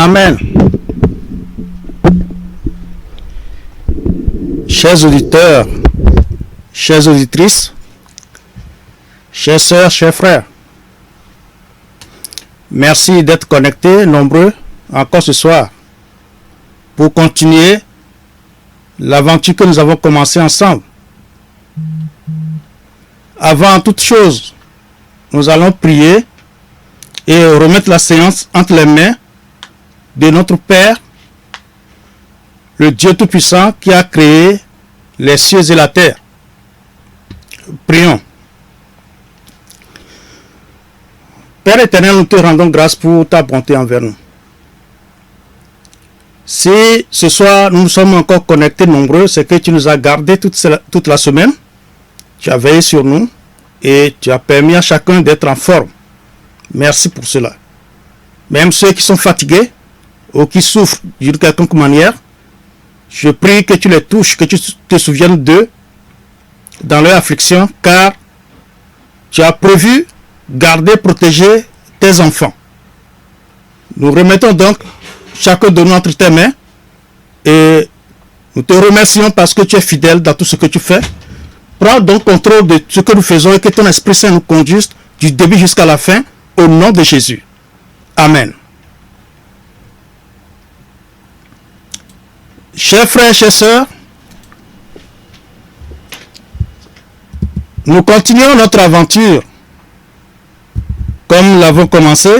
Amen. Chers auditeurs, chères auditrices, chères sœurs, chers frères, merci d'être connectés, nombreux, encore ce soir, pour continuer l'aventure que nous avons commencée ensemble. Avant toute chose, nous allons prier et remettre la séance entre les mains de notre Père, le Dieu Tout-Puissant qui a créé les cieux et la terre. Prions. Père éternel, nous te rendons grâce pour ta bonté envers nous. Si ce soir nous sommes encore connectés nombreux, c'est que tu nous as gardés toute la semaine. Tu as veillé sur nous et tu as permis à chacun d'être en forme. Merci pour cela. Même ceux qui sont fatigués ou qui souffrent d'une quelconque manière, je prie que tu les touches, que tu te souviennes d'eux dans leur affliction, car tu as prévu garder, protéger tes enfants. Nous remettons donc chacun de nous entre tes mains et nous te remercions parce que tu es fidèle dans tout ce que tu fais. Prends donc contrôle de ce que nous faisons et que ton Esprit Saint nous conduise du début jusqu'à la fin, au nom de Jésus. Amen. Chers frères, chères sœurs, nous continuons notre aventure comme nous l'avons commencé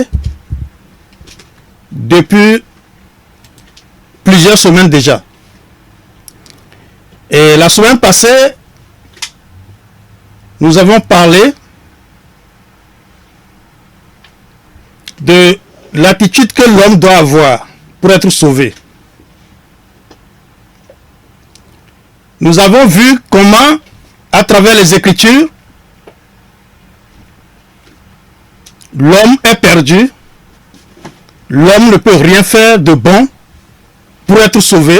depuis plusieurs semaines déjà. Et la semaine passée, nous avons parlé de l'attitude que l'homme doit avoir pour être sauvé. Nous avons vu comment, à travers les Écritures, l'homme est perdu, l'homme ne peut rien faire de bon pour être sauvé.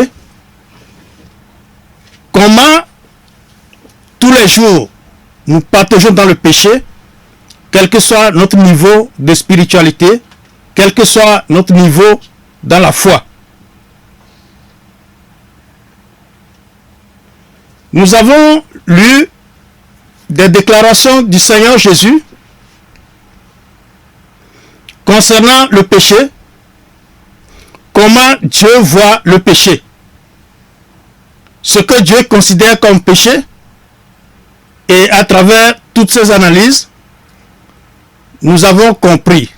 Comment, tous les jours, nous partageons dans le péché, quel que soit notre niveau de spiritualité, quel que soit notre niveau dans la foi. Nous avons lu des déclarations du Seigneur Jésus concernant le péché, comment Dieu voit le péché, ce que Dieu considère comme péché, et à travers toutes ces analyses, nous avons compris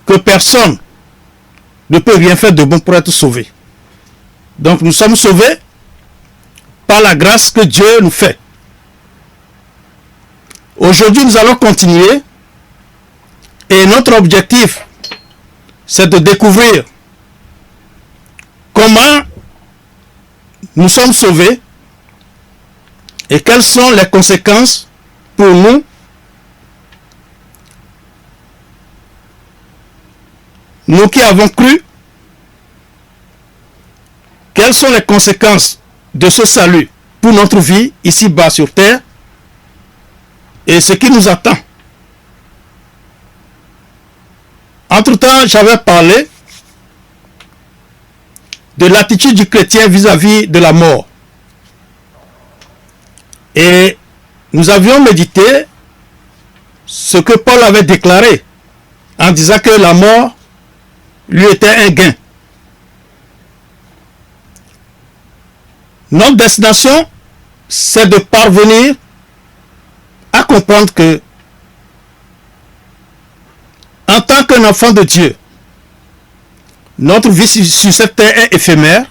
que personne ne peut rien faire de bon pour être sauvé. Donc nous sommes sauvés par la grâce que Dieu nous fait. Aujourd'hui, nous allons continuer et notre objectif, c'est de découvrir comment nous sommes sauvés et quelles sont les conséquences pour nous qui avons cru. Quelles sont les conséquences de ce salut pour notre vie ici-bas sur terre et ce qui nous attend. Entre-temps, j'avais parlé de l'attitude du chrétien vis-à-vis de la mort. Et nous avions médité ce que Paul avait déclaré en disant que la mort lui était un gain. Notre destination, c'est de parvenir à comprendre que, en tant qu'un enfant de Dieu, notre vie sur cette terre est éphémère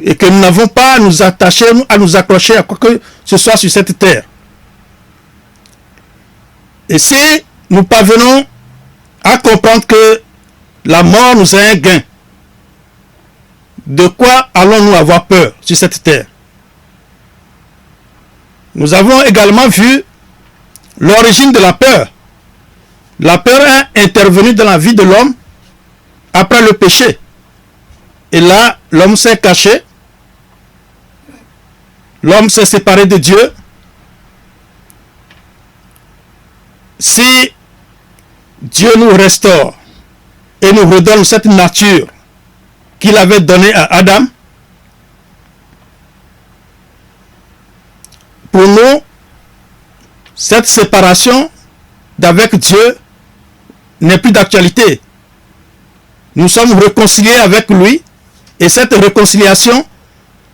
et que nous n'avons pas à nous attacher, à nous accrocher à quoi que ce soit sur cette terre. Et si nous parvenons à comprendre que la mort nous est un gain, de quoi allons-nous avoir peur sur cette terre? Nous avons également vu l'origine de la peur. La peur est intervenue dans la vie de l'homme après le péché. Et là, l'homme s'est caché. L'homme s'est séparé de Dieu. Si Dieu nous restaure et nous redonne cette nature qu'il avait donnée à Adam, pour nous, cette séparation d'avec Dieu n'est plus d'actualité. Nous sommes réconciliés avec lui, et cette réconciliation,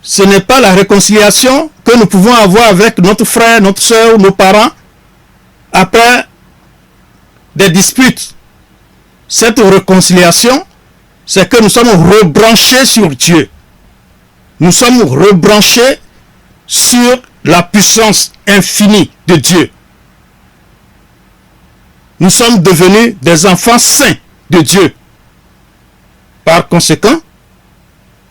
ce n'est pas la réconciliation que nous pouvons avoir avec notre frère, notre soeur, nos parents, après des disputes. Cette réconciliation, c'est que nous sommes rebranchés sur Dieu. Nous sommes rebranchés sur la puissance infinie de Dieu. Nous sommes devenus des enfants saints de Dieu. Par conséquent,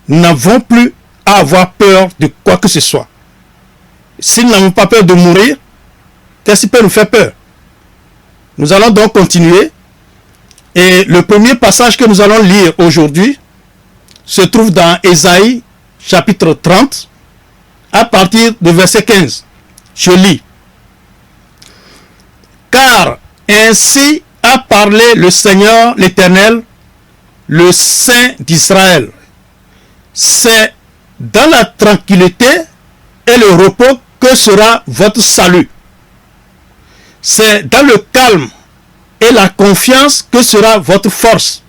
nous n'avons plus à avoir peur de quoi que ce soit. Si nous n'avons pas peur de mourir, qu'est-ce qui peut nous faire peur? Nous allons donc continuer. Et le premier passage que nous allons lire aujourd'hui se trouve dans Ésaïe chapitre 30, à partir du verset 15. Je lis. Car ainsi a parlé le Seigneur l'Éternel, le Saint d'Israël. C'est dans la tranquillité et le repos que sera votre salut. C'est dans le calme et la confiance que sera votre force.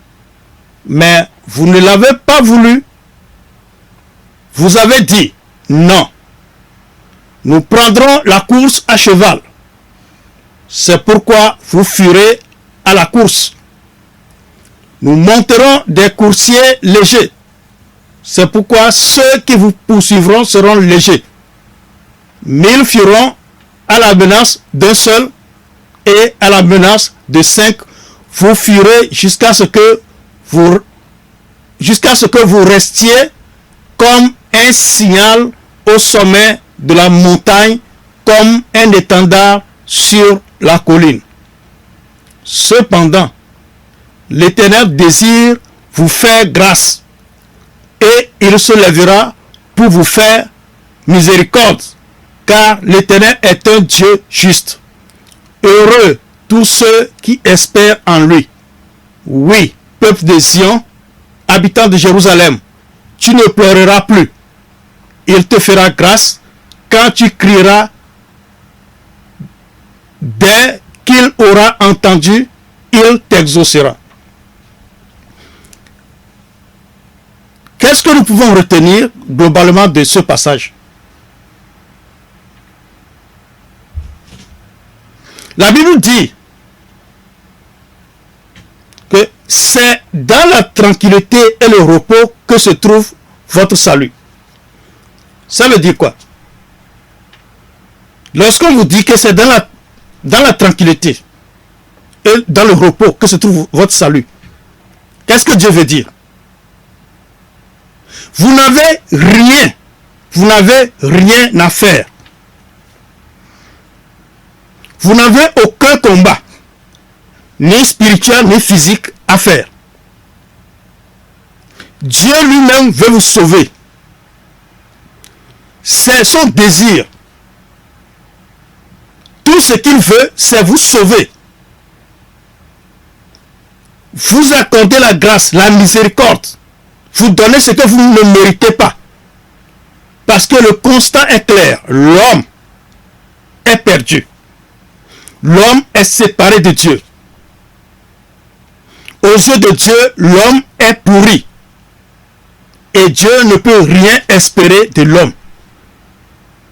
Mais vous ne l'avez pas voulu. Vous avez dit, non. Nous prendrons la course à cheval. C'est pourquoi vous fuirez à la course. Nous monterons des coursiers légers. C'est pourquoi ceux qui vous poursuivront seront légers. 1000 fuiront à la menace d'un seul, et à la menace de 5, vous fuirez jusqu'à ce que vous restiez comme un signal au sommet de la montagne, comme un étendard sur la colline. Cependant, l'Éternel désire vous faire grâce, et il se lèvera pour vous faire miséricorde, car l'Éternel est un Dieu juste. Heureux tous ceux qui espèrent en lui. Oui, peuple de Zion, habitant de Jérusalem, tu ne pleureras plus. Il te fera grâce quand tu crieras. Dès qu'il aura entendu, il t'exaucera. Qu'est-ce que nous pouvons retenir globalement de ce passage? La Bible dit que c'est dans la tranquillité et le repos que se trouve votre salut. Ça veut dire quoi? Lorsqu'on vous dit que c'est dans la tranquillité et dans le repos que se trouve votre salut, qu'est-ce que Dieu veut dire? Vous n'avez rien à faire. Vous n'avez aucun combat, ni spirituel, ni physique, à faire. Dieu lui-même veut vous sauver. C'est son désir. Tout ce qu'il veut, c'est vous sauver. Vous accorder la grâce, la miséricorde. Vous donner ce que vous ne méritez pas. Parce que le constat est clair. L'homme est perdu. L'homme est séparé de Dieu. Aux yeux de Dieu, l'homme est pourri. Et Dieu ne peut rien espérer de l'homme.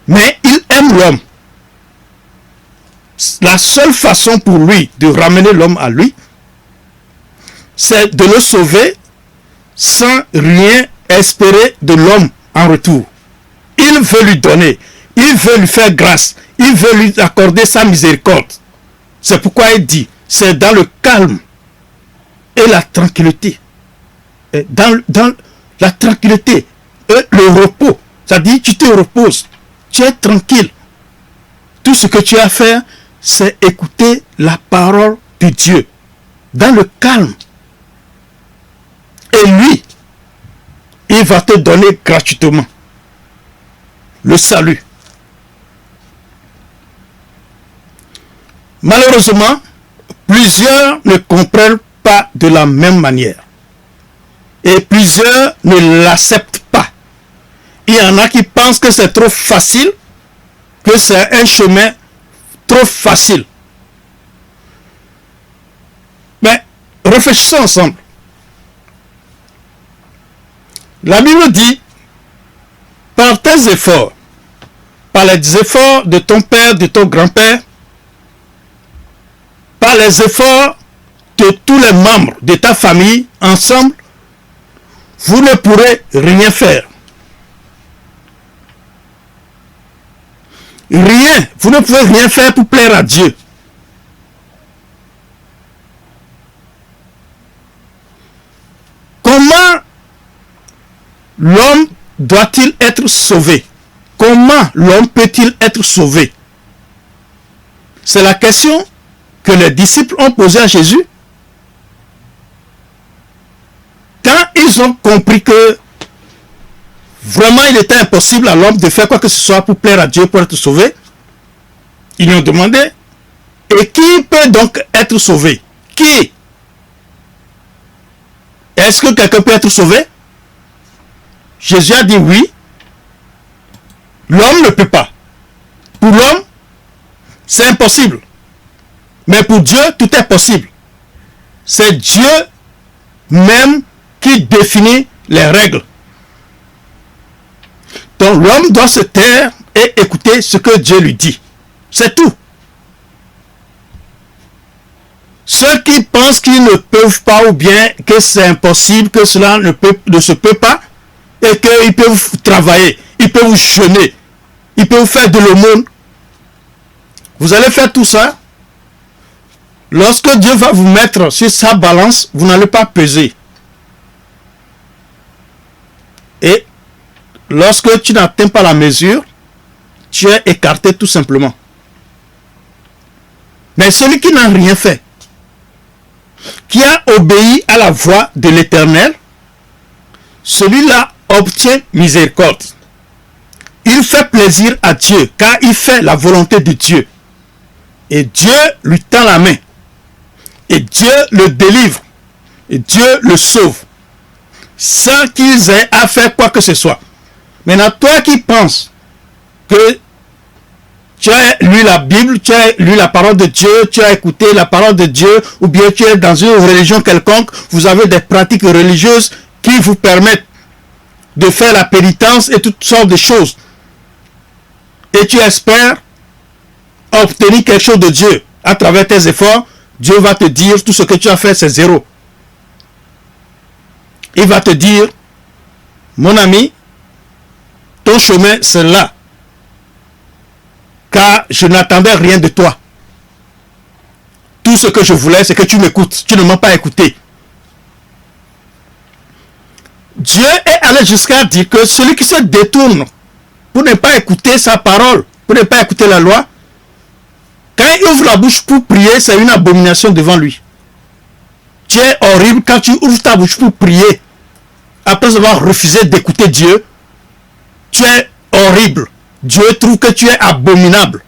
Mais il aime l'homme. La seule façon pour lui de ramener l'homme à lui, c'est de le sauver sans rien espérer de l'homme en retour. Il veut lui donner, il veut lui faire grâce, il veut lui accorder sa miséricorde. C'est pourquoi il dit, c'est dans le calme et la tranquillité. Et dans la tranquillité et le repos. C'est-à-dire, tu te reposes, tu es tranquille. Tout ce que tu as à faire, c'est écouter la parole de Dieu. Dans le calme. Et lui, il va te donner gratuitement le salut. Malheureusement, plusieurs ne comprennent pas de la même manière. Et plusieurs ne l'acceptent pas. Il y en a qui pensent que c'est trop facile, que c'est un chemin trop facile. Mais réfléchissons ensemble. La Bible dit, par tes efforts, par les efforts de ton père, de ton grand-père, par les efforts de tous les membres de ta famille, ensemble, vous ne pourrez rien faire. Rien, vous ne pouvez rien faire pour plaire à Dieu. Comment l'homme doit-il être sauvé? Comment l'homme peut-il être sauvé? C'est la question que les disciples ont posée à Jésus. Quand ils ont compris que vraiment il était impossible à l'homme de faire quoi que ce soit pour plaire à Dieu, pour être sauvé, ils lui ont demandé, et qui peut donc être sauvé? Qui? Est-ce que quelqu'un peut être sauvé? Jésus a dit oui. L'homme ne peut pas. Pour l'homme, c'est impossible. Mais pour Dieu, tout est possible. C'est Dieu même qui définit les règles. Donc l'homme doit se taire et écouter ce que Dieu lui dit. C'est tout. Ceux qui pensent qu'ils ne peuvent pas ou bien que c'est impossible, que cela ne se peut pas, et qu'ils peuvent travailler, ils peuvent jeûner, ils peuvent faire de l'aumône. Vous allez faire tout ça. Lorsque Dieu va vous mettre sur sa balance, vous n'allez pas peser. Et lorsque tu n'atteins pas la mesure, tu es écarté tout simplement. Mais celui qui n'a rien fait, qui a obéi à la voix de l'Éternel, celui-là obtient miséricorde. Il fait plaisir à Dieu, car il fait la volonté de Dieu. Et Dieu lui tend la main. Et Dieu le délivre. Et Dieu le sauve. Sans qu'ils aient à faire quoi que ce soit. Maintenant, toi qui penses que tu as lu la Bible, tu as lu la parole de Dieu, tu as écouté la parole de Dieu, ou bien tu es dans une religion quelconque, vous avez des pratiques religieuses qui vous permettent de faire la pénitence et toutes sortes de choses. Et tu espères obtenir quelque chose de Dieu à travers tes efforts. Dieu va te dire tout ce que tu as fait, c'est zéro. Il va te dire, mon ami, ton chemin c'est là. Car je n'attendais rien de toi. Tout ce que je voulais, c'est que tu m'écoutes. Tu ne m'as pas écouté. Dieu est allé jusqu'à dire que celui qui se détourne pour ne pas écouter sa parole, pour ne pas écouter la loi, quand il ouvre la bouche pour prier, c'est une abomination devant lui. Tu es horrible quand tu ouvres ta bouche pour prier. Après avoir refusé d'écouter Dieu, tu es horrible. Dieu trouve que tu es abominable.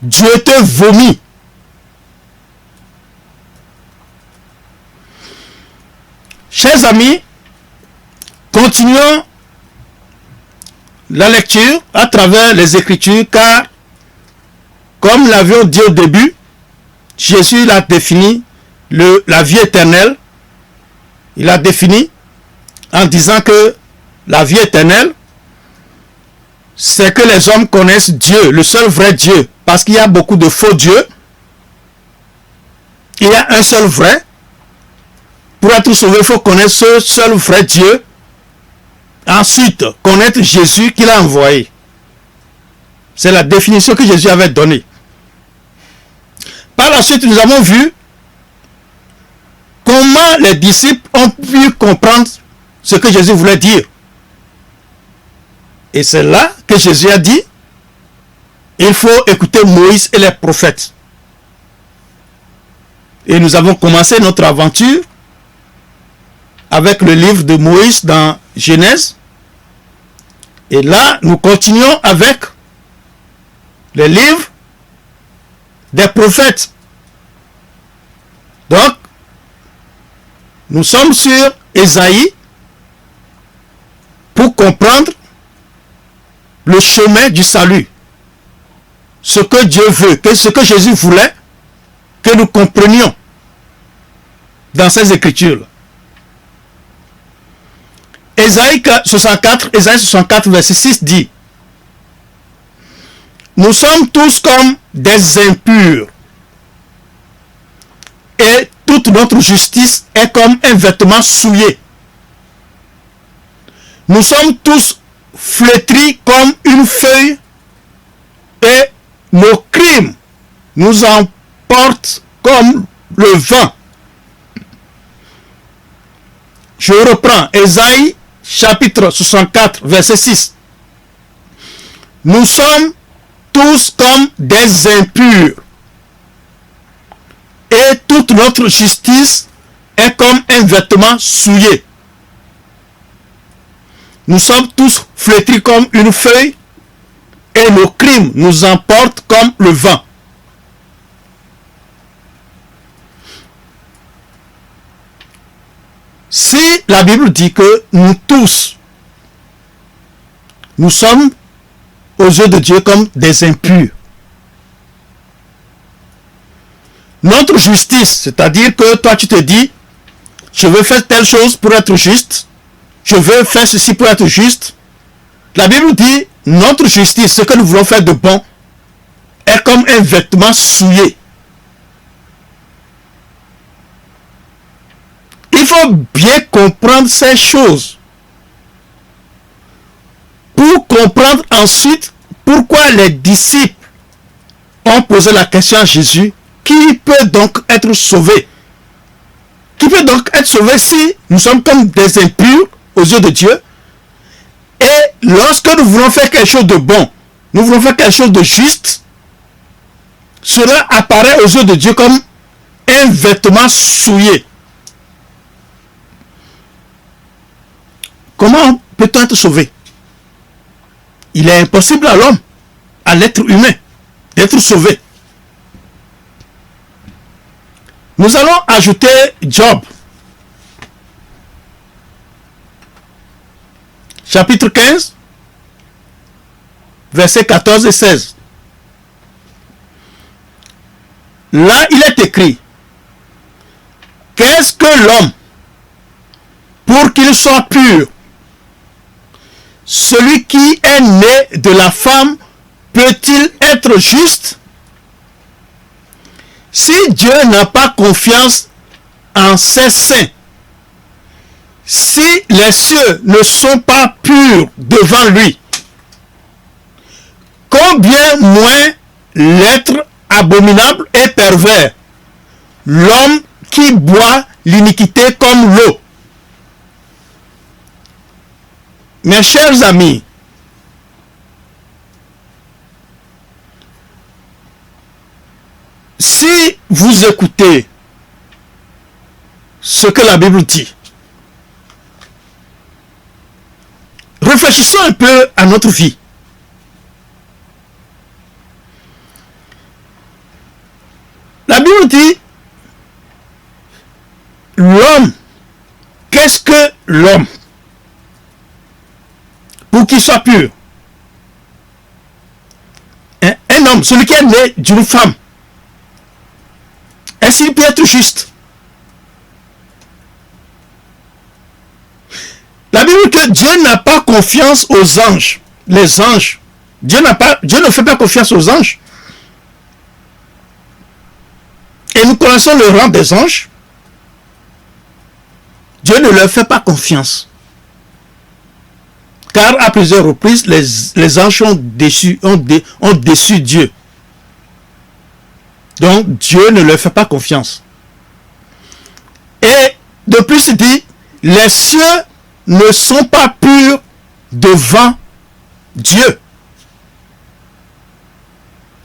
Dieu te vomit. Chers amis, continuons la lecture à travers les Écritures, car, comme nous l'avions dit au début, Jésus l'a défini la vie éternelle. Il a défini en disant que la vie éternelle, c'est que les hommes connaissent Dieu, le seul vrai Dieu, parce qu'il y a beaucoup de faux dieux. Il y a un seul vrai. Pour être sauvé, il faut connaître ce seul vrai Dieu. Ensuite, connaître Jésus qu'il a envoyé. C'est la définition que Jésus avait donnée. Par la suite, nous avons vu comment les disciples ont pu comprendre ce que Jésus voulait dire. Et c'est là que Jésus a dit, il faut écouter Moïse et les prophètes. Et nous avons commencé notre aventure avec le livre de Moïse dans Genèse. Et là, nous continuons avec les livres des prophètes. Donc, nous sommes sur Ésaïe pour comprendre le chemin du salut. Ce que Dieu veut, ce que Jésus voulait que nous comprenions dans ces écritures. Ésaïe 64, verset 6 dit: nous sommes tous comme des impurs, et toute notre justice est comme un vêtement souillé. Nous sommes tous flétris comme une feuille, et nos crimes nous emportent comme le vent. Je reprends Ésaïe chapitre 64, verset 6. Nous sommes tous comme des impurs, et toute notre justice est comme un vêtement souillé. Nous sommes tous flétris comme une feuille, et nos crimes nous emportent comme le vent. Si la Bible dit que nous tous, nous sommes aux yeux de Dieu comme des impurs, notre justice, c'est-à-dire que toi tu te dis, je veux faire telle chose pour être juste, je veux faire ceci pour être juste. La Bible dit, notre justice, ce que nous voulons faire de bon, est comme un vêtement souillé. Il faut bien comprendre ces choses pour comprendre ensuite pourquoi les disciples ont posé la question à Jésus: qui peut donc être sauvé? Qui peut donc être sauvé si nous sommes comme des impurs aux yeux de Dieu? Et lorsque nous voulons faire quelque chose de bon, nous voulons faire quelque chose de juste, cela apparaît aux yeux de Dieu comme un vêtement souillé. Comment peut-on être sauvé? Il est impossible à l'homme, à l'être humain, d'être sauvé. Nous allons ajouter Job, chapitre 15, versets 14 et 16. Là, il est écrit: qu'est-ce que l'homme pour qu'il soit pur? Celui qui est né de la femme peut-il être juste? Si Dieu n'a pas confiance en ses saints, si les cieux ne sont pas purs devant lui, combien moins l'être abominable et pervers, l'homme qui boit l'iniquité comme l'eau. Mes chers amis, si vous écoutez ce que la Bible dit, réfléchissons un peu à notre vie. La Bible dit, l'homme, qu'est-ce que l'homme? Pour qu'il soit pur. Un homme, celui qui est né d'une femme, est-ce qu'il peut être juste? La Bible dit que Dieu n'a pas confiance aux anges. Les anges. Dieu ne fait pas confiance aux anges. Et nous connaissons le rang des anges. Dieu ne leur fait pas confiance. Car à plusieurs reprises, les anges ont déçu Dieu. Donc Dieu ne leur fait pas confiance. Et de plus il dit, les cieux ne sont pas purs devant Dieu.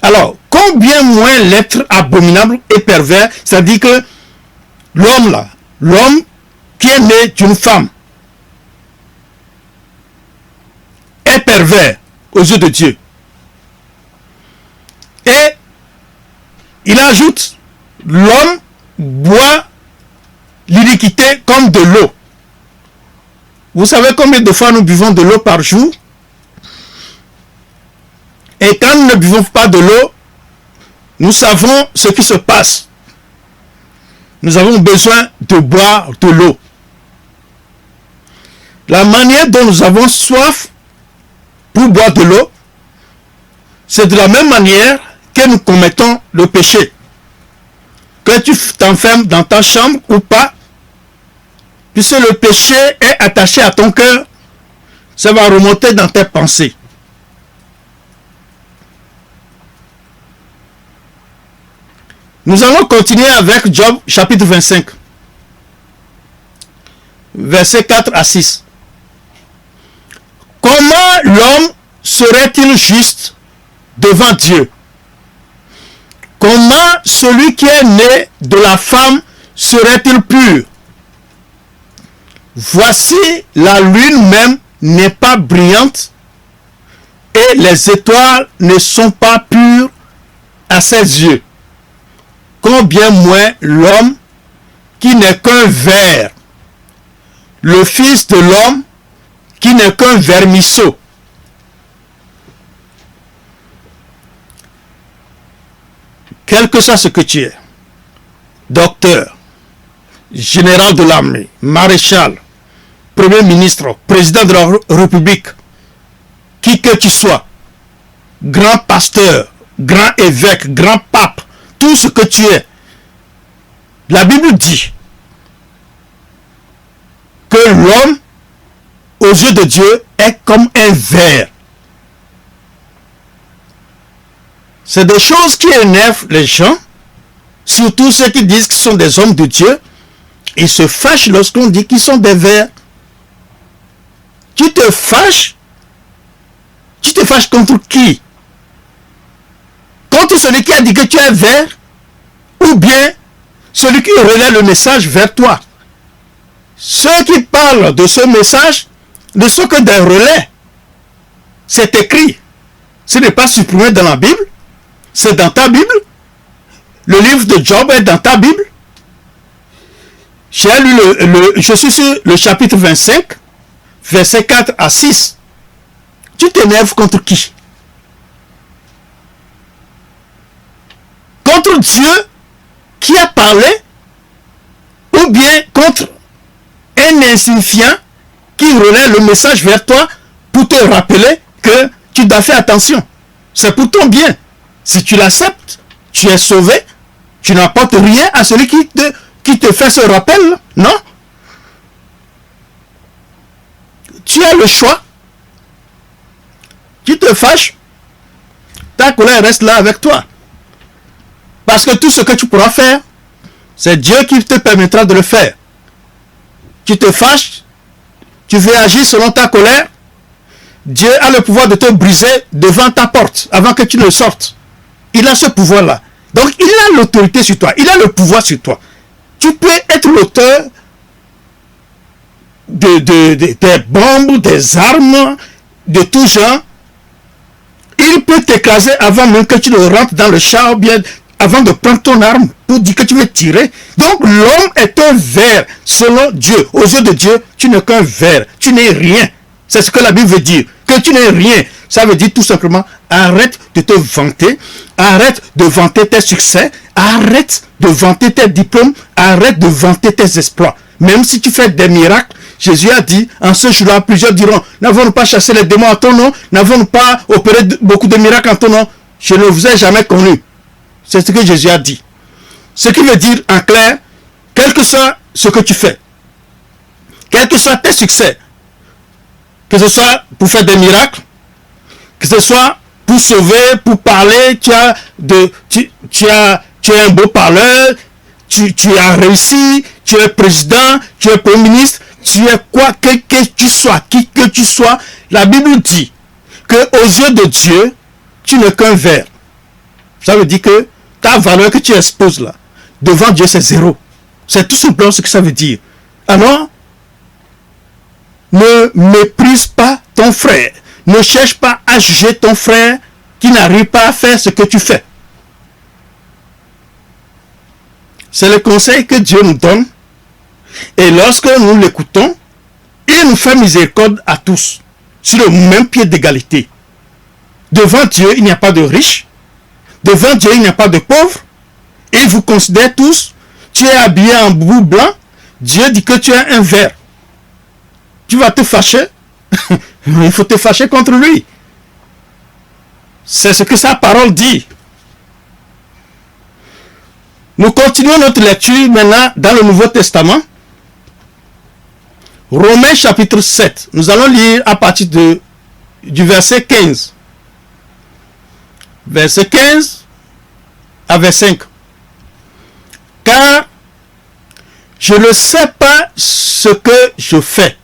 Alors, combien moins l'être abominable et pervers, c'est-à-dire que l'homme là, l'homme qui est né d'une femme, est pervers aux yeux de Dieu. Et il ajoute, l'homme boit l'iniquité comme de l'eau. Vous savez combien de fois nous buvons de l'eau par jour? Et quand nous ne buvons pas de l'eau, nous savons ce qui se passe. Nous avons besoin de boire de l'eau. La manière dont nous avons soif pour boire de l'eau, c'est de la même manière que nous commettons le péché. Que tu t'enfermes dans ta chambre ou pas, puisque le péché est attaché à ton cœur, ça va remonter dans tes pensées. Nous allons continuer avec Job chapitre 25, versets 4 à 6. Comment l'homme serait-il juste devant Dieu? Comment celui qui est né de la femme serait-il pur? Voici, la lune même n'est pas brillante et les étoiles ne sont pas pures à ses yeux. Combien moins l'homme qui n'est qu'un ver, le fils de l'homme qui n'est qu'un vermisseau. Quel que soit ce que tu es, docteur, général de l'armée, maréchal, premier ministre, président de la République, qui que tu sois, grand pasteur, grand évêque, grand pape, tout ce que tu es, la Bible dit que l'homme, aux yeux de Dieu, est comme un ver. C'est des choses qui énervent les gens, surtout ceux qui disent qu'ils sont des hommes de Dieu. Ils se fâchent lorsqu'on dit qu'ils sont des vers. Tu te fâches contre qui? Contre celui qui a dit que tu es vert, ou bien celui qui relaie le message vers toi? Ceux qui parlent de ce message ne sont que des relais. C'est écrit. Ce n'est pas supprimé dans la Bible. C'est dans ta Bible. Le livre de Job est dans ta Bible. J'ai lu je suis sur le chapitre 25, versets 4 à 6. Tu t'énerves contre qui? Contre Dieu qui a parlé, ou bien contre un insignifiant qui relaie le message vers toi pour te rappeler que tu dois faire attention. C'est pour ton bien. Si tu l'acceptes, tu es sauvé. Tu n'apportes rien à celui qui te fait ce rappel, non? Tu as le choix. Tu te fâches, ta colère reste là avec toi. Parce que tout ce que tu pourras faire, c'est Dieu qui te permettra de le faire. Tu te fâches, tu veux agir selon ta colère, Dieu a le pouvoir de te briser devant ta porte, avant que tu ne sortes. Il a ce pouvoir-là. Donc, il a l'autorité sur toi. Il a le pouvoir sur toi. Tu peux être l'auteur des bombes, des armes, de tout genre. Il peut t'écraser avant même que tu ne rentres dans le char, ou bien avant de prendre ton arme pour dire que tu veux tirer. Donc, l'homme est un ver selon Dieu. Aux yeux de Dieu, tu n'es qu'un ver. Tu n'es rien. C'est ce que la Bible veut dire. Que tu n'es rien. Ça veut dire tout simplement, arrête de te vanter, arrête de vanter tes succès, arrête de vanter tes diplômes, arrête de vanter tes exploits. Même si tu fais des miracles, Jésus a dit, en ce jour-là, plusieurs diront, n'avons-nous pas chassé les démons en ton nom, n'avons-nous pas opéré beaucoup de miracles en ton nom? Je ne vous ai jamais connu. C'est ce que Jésus a dit. Ce qui veut dire, en clair, quel que soit ce que tu fais, quels que soient tes succès, que ce soit pour faire des miracles, que ce soit pour sauver, pour parler, tu es un beau parleur, tu as réussi, tu es président, tu es premier ministre, tu es quoi, quel que tu sois, qui que tu sois, la Bible dit que aux yeux de Dieu, tu n'es qu'un ver. Ça veut dire que ta valeur que tu exposes là, devant Dieu, c'est zéro. C'est tout simplement ce que ça veut dire. Alors, ne méprise pas ton frère. Ne cherche pas à juger ton frère qui n'arrive pas à faire ce que tu fais. C'est le conseil que Dieu nous donne. Et lorsque nous l'écoutons, il nous fait miséricorde à tous, sur le même pied d'égalité. Devant Dieu, il n'y a pas de riche. Devant Dieu, il n'y a pas de pauvre. Il vous considère tous. Tu es habillé en boubou blanc. Dieu dit que tu es un ver. Tu vas te fâcher. Il faut te fâcher contre lui. C'est ce que sa parole dit. Nous continuons notre lecture maintenant dans le Nouveau Testament. Romains chapitre 7. Nous allons lire à partir du verset 15. Verset 15 à verset 5. Car je ne sais pas ce que je fais.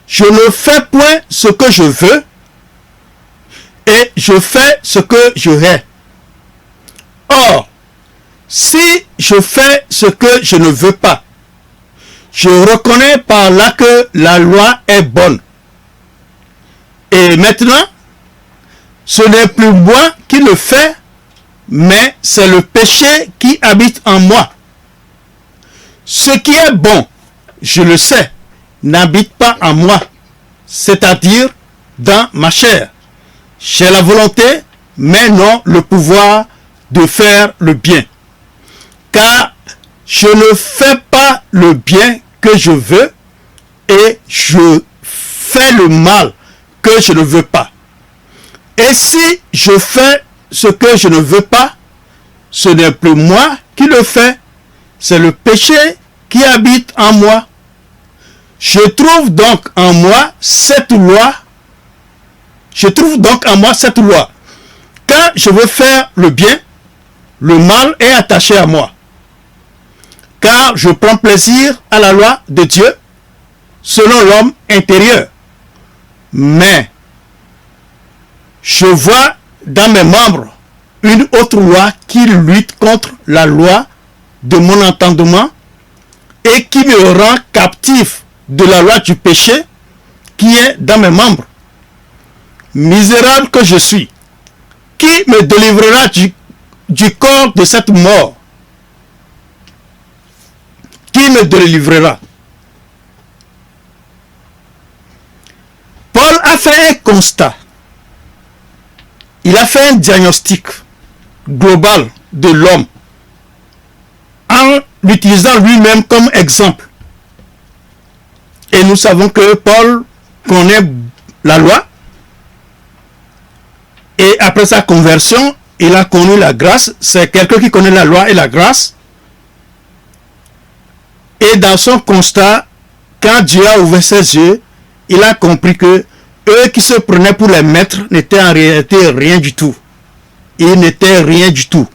Je ne fais point ce que je veux. Et je fais ce que je hais. Or, si je fais ce que je ne veux pas, je reconnais par là que la loi est bonne. Et maintenant, ce n'est plus moi qui le fais, mais c'est le péché qui habite en moi. Ce qui est bon, je le sais, n'habite pas en moi, c'est-à-dire dans ma chair. J'ai la volonté, mais non le pouvoir de faire le bien. Car je ne fais pas le bien que je veux et je fais le mal que je ne veux pas. Et si je fais ce que je ne veux pas, ce n'est plus moi qui le fais, c'est le péché qui habite en moi. Je trouve donc en moi cette loi. Quand je veux faire le bien, le mal est attaché à moi. Car je prends plaisir à la loi de Dieu selon l'homme intérieur. Mais je vois dans mes membres une autre loi qui lutte contre la loi de mon entendement et qui me rend captif de la loi du péché qui est dans mes membres. Misérable que je suis, qui me délivrera du corps de cette mort? Qui me délivrera? Paul a fait un constat. Il a fait un diagnostic global de l'homme en l'utilisant lui-même comme exemple. Et nous savons que Paul connaît la loi. Et après sa conversion, il a connu la grâce. C'est quelqu'un qui connaît la loi et la grâce. Et dans son constat, quand Dieu a ouvert ses yeux, il a compris que eux qui se prenaient pour les maîtres n'étaient en réalité rien du tout. Ils n'étaient rien du tout.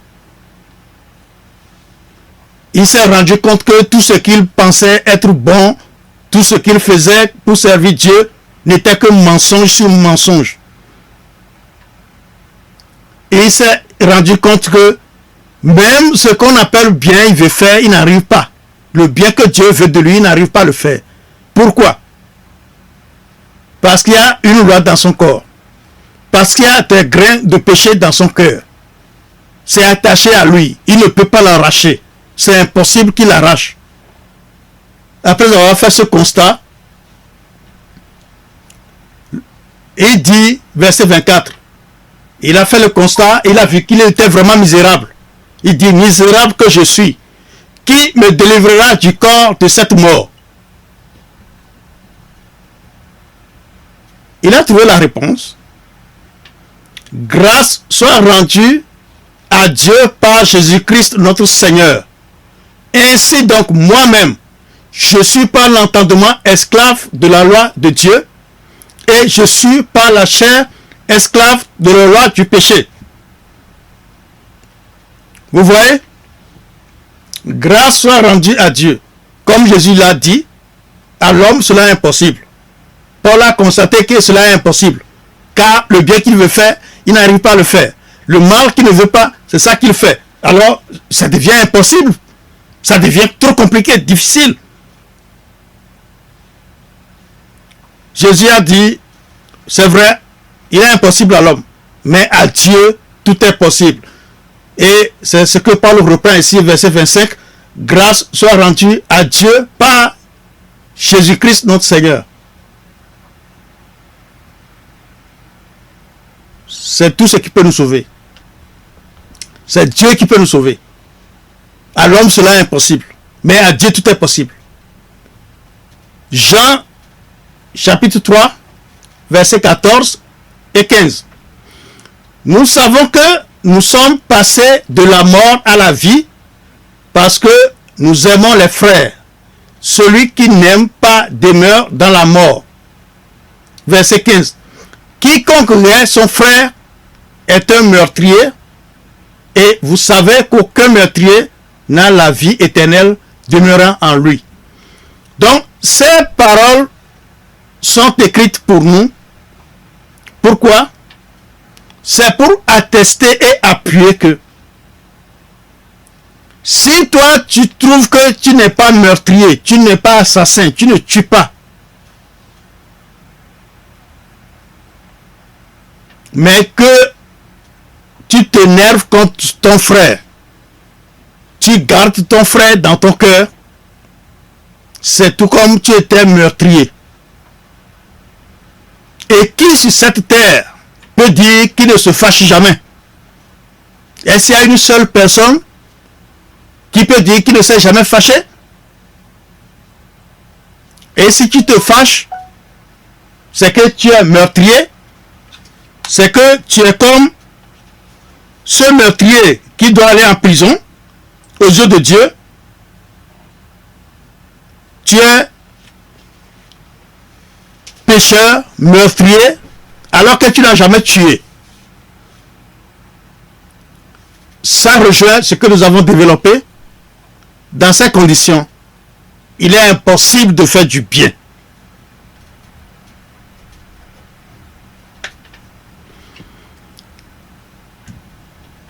Il s'est rendu compte que tout ce qu'il pensait être bon, tout ce qu'il faisait pour servir Dieu, n'était que mensonge sur mensonge. Et il s'est rendu compte que même ce qu'on appelle bien, il veut faire, il n'arrive pas. Le bien que Dieu veut de lui, il n'arrive pas à le faire. Pourquoi? Parce qu'il y a une loi dans son corps. Parce qu'il y a des grains de péché dans son cœur. C'est attaché à lui. Il ne peut pas l'arracher. C'est impossible qu'il l'arrache. Après avoir fait ce constat, il dit, verset 24, il a fait le constat, il a vu qu'il était vraiment misérable. Il dit, misérable que je suis, qui me délivrera du corps de cette mort? Il a trouvé la réponse. Grâce soit rendue à Dieu par Jésus-Christ notre Seigneur. Ainsi donc moi-même, je suis par l'entendement esclave de la loi de Dieu et je suis par la chair esclave de la loi du péché. Vous voyez? Grâce soit rendue à Dieu. Comme Jésus l'a dit, à l'homme cela est impossible. Paul a constaté que cela est impossible. Car le bien qu'il veut faire, il n'arrive pas à le faire. Le mal qu'il ne veut pas, c'est ça qu'il fait. Alors, ça devient impossible. Ça devient trop compliqué, difficile. Jésus a dit, c'est vrai, il est impossible à l'homme. Mais à Dieu, tout est possible. Et c'est ce que Paul reprend ici, verset 25. Grâce soit rendue à Dieu par Jésus-Christ notre Seigneur. C'est tout ce qui peut nous sauver. C'est Dieu qui peut nous sauver. À l'homme, cela est impossible. Mais à Dieu, tout est possible. Jean, chapitre 3, versets 14 et 15. Nous savons que nous sommes passés de la mort à la vie parce que nous aimons les frères. Celui qui n'aime pas demeure dans la mort. Verset 15. Quiconque hait son frère est un meurtrier, et vous savez qu'aucun meurtrier n'a la vie éternelle demeurant en lui. Donc, ces paroles sont écrites pour nous. Pourquoi? C'est pour attester et appuyer que si toi tu trouves que tu n'es pas meurtrier, tu n'es pas assassin, tu ne tues pas, mais que tu t'énerves contre ton frère, tu gardes ton frère dans ton cœur, c'est tout comme tu étais meurtrier. Et qui sur cette terre peut dire qu'il ne se fâche jamais? Est-ce qu'il y a une seule personne qui peut dire qu'il ne s'est jamais fâché? Et si tu te fâches, c'est que tu es meurtrier, c'est que tu es comme ce meurtrier qui doit aller en prison aux yeux de Dieu. Tu es pécheur, meurtrier, alors que tu n'as jamais tué. Ça rejoint ce que nous avons développé. Dans ces conditions, il est impossible de faire du bien.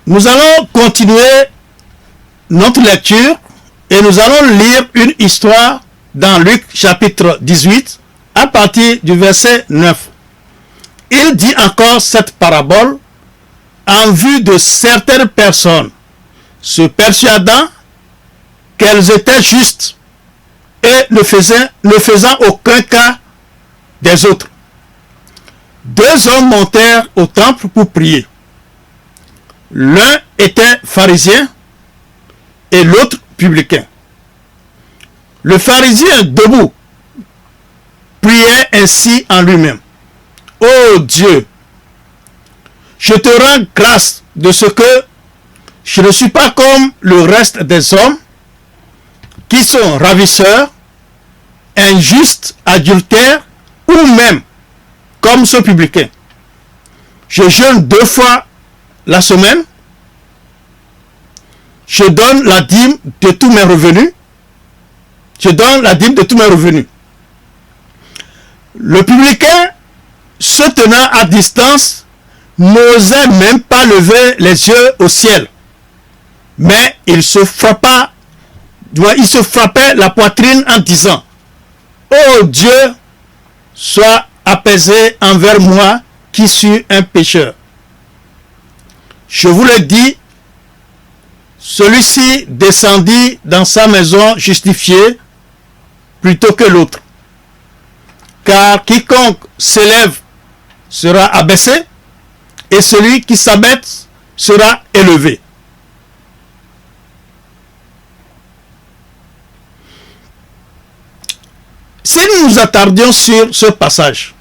Nous allons continuer notre lecture et nous allons lire une histoire dans Luc chapitre 18 à partir du verset 9. Il dit encore cette parabole en vue de certaines personnes se persuadant qu'elles étaient justes et ne faisant aucun cas des autres. Deux hommes montèrent au temple pour prier. L'un était pharisien et l'autre publicain. Le pharisien debout priait ainsi en lui-même. Ô Dieu, je te rends grâce de ce que je ne suis pas comme le reste des hommes qui sont ravisseurs, injustes, adultères ou même comme ce publicain. Je jeûne 2 fois la semaine, je donne la dîme de tous mes revenus. Je donne la dîme de tous mes revenus. Le publicain, se tenant à distance, n'osait même pas lever les yeux au ciel. Mais il se frappait la poitrine en disant: ô Dieu, sois apaisé envers moi qui suis un pécheur. Je vous le dis, celui-ci descendit dans sa maison justifié plutôt que l'autre. Car quiconque s'élève sera abaissé, et celui qui s'abaisse sera élevé. Si nous nous attardions sur ce passage,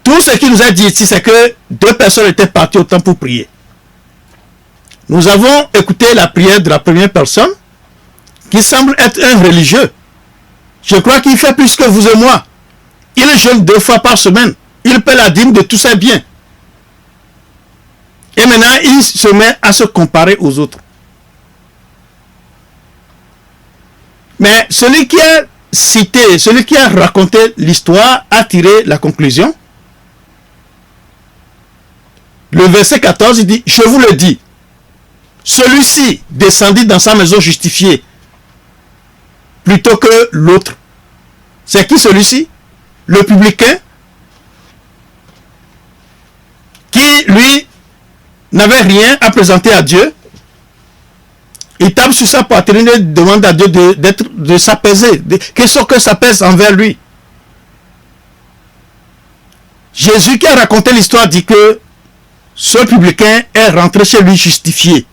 tout ce qui nous a dit ici, c'est que 2 personnes étaient parties au temple pour prier. Nous avons écouté la prière de la première personne, qui semble être un religieux. Je crois qu'il fait plus que vous et moi. Il jeûne 2 fois par semaine. Il paie la dîme de tous ses biens. Et maintenant, il se met à se comparer aux autres. Mais celui qui a cité, celui qui a raconté l'histoire, a tiré la conclusion. Le verset 14, il dit: je vous le dis, celui-ci descendit dans sa maison justifié plutôt que l'autre. C'est qui celui-ci? Le publicain qui lui, n'avait rien à présenter à Dieu, il tape sur sa poitrine et demande à Dieu de s'apaiser, que son cœur s'apaise envers lui. Jésus qui a raconté l'histoire dit que ce publicain est rentré chez lui justifié.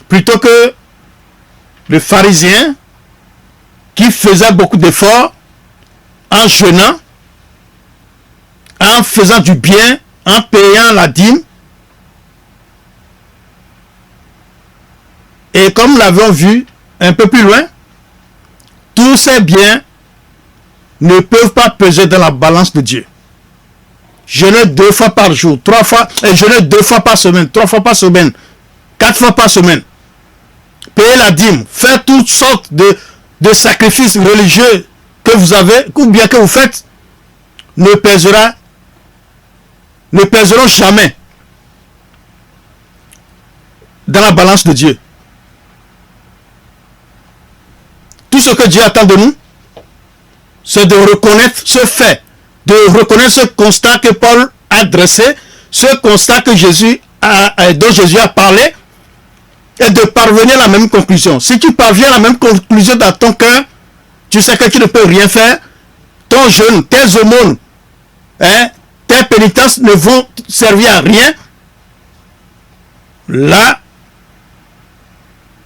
Plutôt que le pharisien qui faisait beaucoup d'efforts en jeûnant, en faisant du bien, en payant la dîme. Et comme nous l'avons vu un peu plus loin, tous ces biens ne peuvent pas peser dans la balance de Dieu. Jeûner 2 fois par jour, 3 fois, jeûner 2 fois par semaine, 3 fois par semaine, 4 fois par semaine, payer la dîme, faire toutes sortes de sacrifices religieux que vous avez, ou bien que vous faites, ne pèseront jamais dans la balance de Dieu. Tout ce que Dieu attend de nous, c'est de reconnaître ce fait, de reconnaître ce constat que Paul a dressé, ce constat que dont Jésus a parlé, et de parvenir à la même conclusion. Si tu parviens à la même conclusion dans ton cœur, tu sais que tu ne peux rien faire, ton jeûne, tes aumônes, tes pénitences ne vont servir à rien. Là,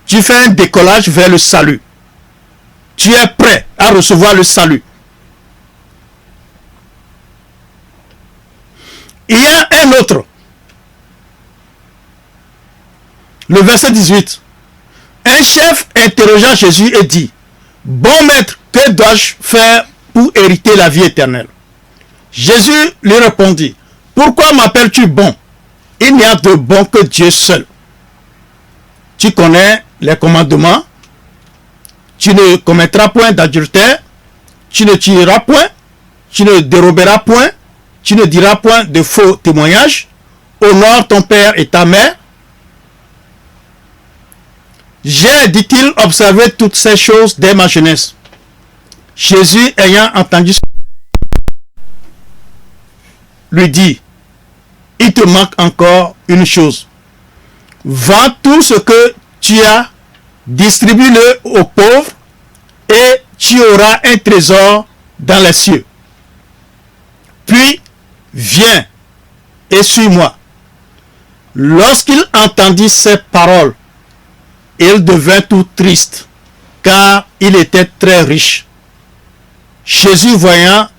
tu fais un décollage vers le salut. Tu es prêt à recevoir le salut. Il y a un autre. Le verset 18. Un chef interrogea Jésus et dit, « Bon maître, que dois-je faire pour hériter la vie éternelle ?» Jésus lui répondit, « Pourquoi m'appelles-tu bon? Il n'y a de bon que Dieu seul. Tu connais les commandements. Tu ne commettras point d'adultère, tu ne tueras point, tu ne déroberas point, tu ne diras point de faux témoignages, honore ton père et ta mère. J'ai, dit-il, observé toutes ces choses dès ma jeunesse. » Jésus, ayant entendu ça, lui dit, « Il te manque encore une chose. Vends tout ce que tu as, distribue-le aux pauvres, et tu auras un trésor dans les cieux. Puis, viens et suis-moi. » Lorsqu'il entendit ces paroles, il devint tout triste, car il était très riche. Jésus, voyant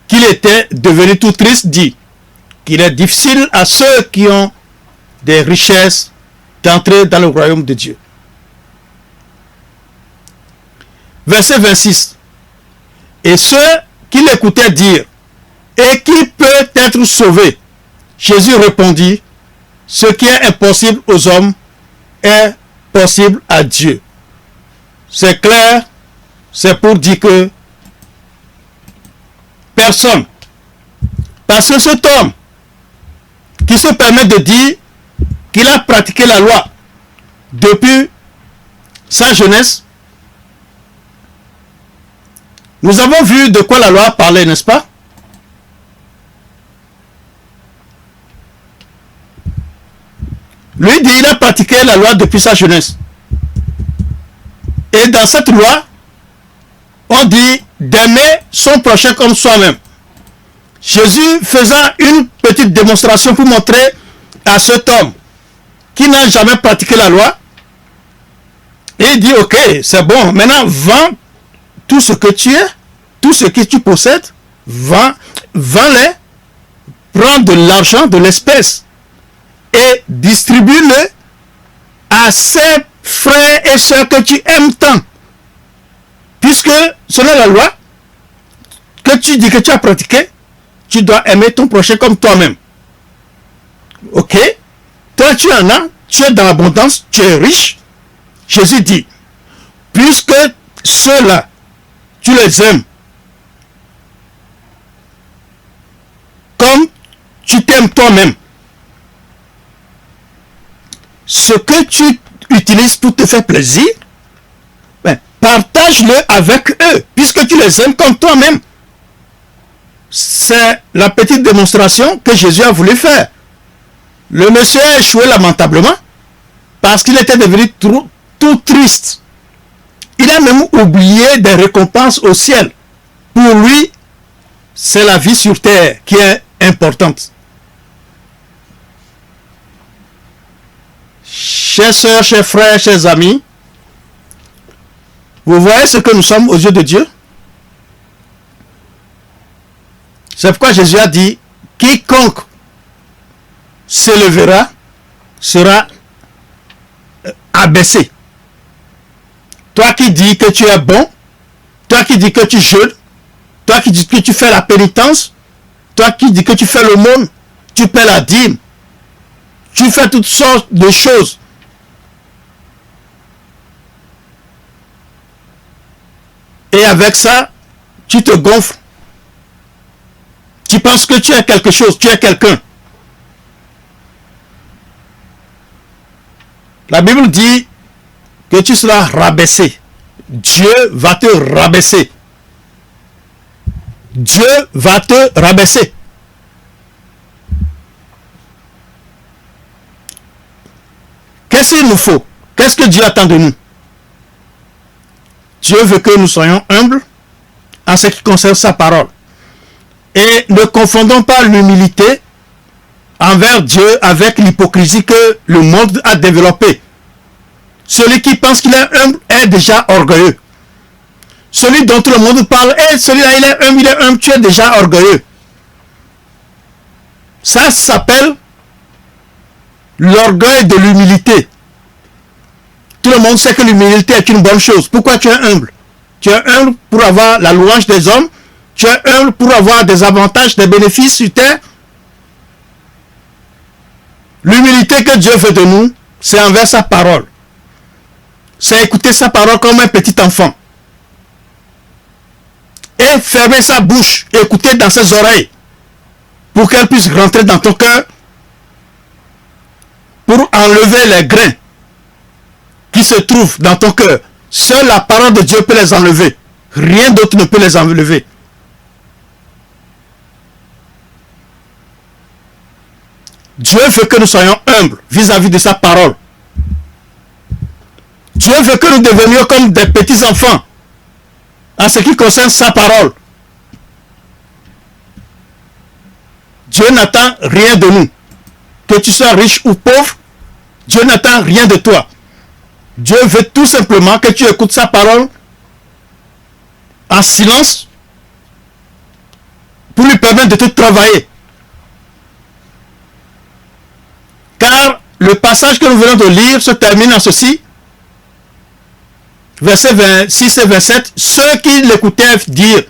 qu'il était devenu tout triste, dit qu'il est difficile à ceux qui ont des richesses d'entrer dans le royaume de Dieu. Verset 26. Et ceux qui l'écoutaient dire, « Et qui peut être sauvé ?» Jésus répondit, « Ce qui est impossible aux hommes est possible à Dieu. » C'est clair, c'est pour dire que personne, parce que cet homme qui se permet de dire qu'il a pratiqué la loi depuis sa jeunesse, nous avons vu de quoi la loi parlait, n'est-ce pas? Lui dit il a pratiqué la loi depuis sa jeunesse. Et dans cette loi, on dit d'aimer son prochain comme soi-même. Jésus faisant une petite démonstration pour montrer à cet homme qui n'a jamais pratiqué la loi, il dit ok, c'est bon, maintenant vends tout ce que tu es, tout ce que tu possèdes, vends-les, prends de l'argent, de l'espèce et distribue-le à ces frères et sœurs que tu aimes tant. Puisque selon la loi que tu dis que tu as pratiqué, tu dois aimer ton prochain comme toi-même. Ok? Toi tu en as, tu es dans l'abondance, tu es riche. Jésus dit, puisque ceux-là, tu les aimes comme tu t'aimes toi-même, ce que tu utilises pour te faire plaisir, ben, partage-le avec eux, puisque tu les aimes comme toi-même. c'est la petite démonstration que Jésus a voulu faire. Le monsieur a échoué lamentablement parce qu'il était devenu tout triste. Il a même oublié des récompenses au ciel. Pour lui, c'est la vie sur terre qui est importante. Chers sœurs, chers frères, chers amis, vous voyez ce que nous sommes aux yeux de Dieu? C'est pourquoi Jésus a dit, quiconque s'élèvera sera abaissé. Toi qui dis que tu es bon, toi qui dis que tu jeûnes, toi qui dis que tu fais la pénitence, toi qui dis que tu fais l'aumône, tu paies la dîme, tu fais toutes sortes de choses. Et avec ça, tu te gonfles. Tu penses que tu es quelque chose, tu es quelqu'un. La Bible dit que tu seras rabaissé. Dieu va te rabaisser. Dieu va te rabaisser. Qu'est-ce qu'il nous faut? Qu'est-ce que Dieu attend de nous? Dieu veut que nous soyons humbles en ce qui concerne sa parole. Et ne confondons pas l'humilité envers Dieu avec l'hypocrisie que le monde a développée. Celui qui pense qu'il est humble est déjà orgueilleux. Celui dont tout le monde parle, celui-là il est humble, tu es déjà orgueilleux. Ça s'appelle l'orgueil de l'humilité. Tout le monde sait que l'humilité est une bonne chose. Pourquoi tu es humble? Tu es humble pour avoir la louange des hommes. Tu es humble pour avoir des avantages, des bénéfices sur terre. L'humilité que Dieu veut de nous, c'est envers sa parole. C'est écouter sa parole comme un petit enfant. Et fermer sa bouche, écouter dans ses oreilles, pour qu'elle puisse rentrer dans ton cœur, pour enlever les grains qui se trouvent dans ton cœur. Seule la parole de Dieu peut les enlever. Rien d'autre ne peut les enlever. Dieu veut que nous soyons humbles vis-à-vis de sa parole. Dieu veut que nous devenions comme des petits enfants en ce qui concerne sa parole. Dieu n'attend rien de nous. Que tu sois riche ou pauvre, Dieu n'attend rien de toi. Dieu veut tout simplement que tu écoutes sa parole en silence pour lui permettre de te travailler. Car le passage que nous venons de lire se termine en ceci. Versets 26 et 27. Ceux qui l'écoutaient dirent,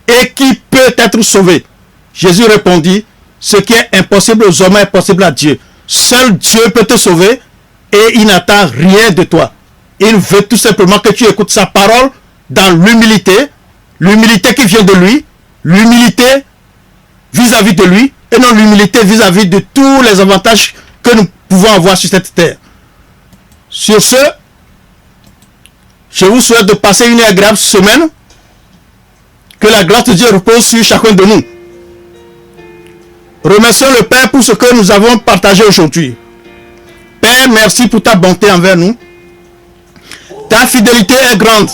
et qui peut être sauvé? Jésus répondit, ce qui est impossible aux hommes est possible à Dieu. Seul Dieu peut te sauver et il n'attend rien de toi. Il veut tout simplement que tu écoutes sa parole dans l'humilité, l'humilité qui vient de lui, l'humilité vis-à-vis de lui, et non l'humilité vis-à-vis de tous les avantages que nous pouvons avoir sur cette terre. Sur ce, je vous souhaite de passer une agréable semaine. Que la grâce de Dieu repose sur chacun de nous. Remercions le Père pour ce que nous avons partagé aujourd'hui. Père, merci pour ta bonté envers nous. Ta fidélité est grande.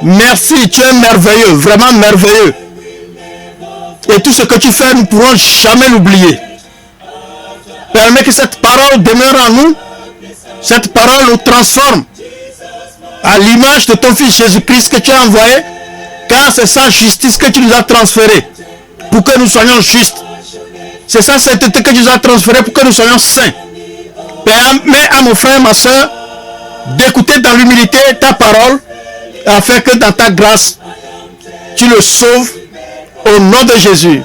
Merci, tu es merveilleux, vraiment merveilleux. Et tout ce que tu fais, nous ne pourrons jamais l'oublier. Permets que cette parole demeure en nous. Cette parole nous transforme à l'image de ton Fils Jésus-Christ que tu as envoyé. Car c'est sa justice que tu nous as transférée pour que nous soyons justes. C'est sa sainteté que tu nous as transférée pour que nous soyons saints. Permets à mon frère, ma soeur, d'écouter dans l'humilité ta parole, afin que dans ta grâce, tu le sauves au nom de Jésus.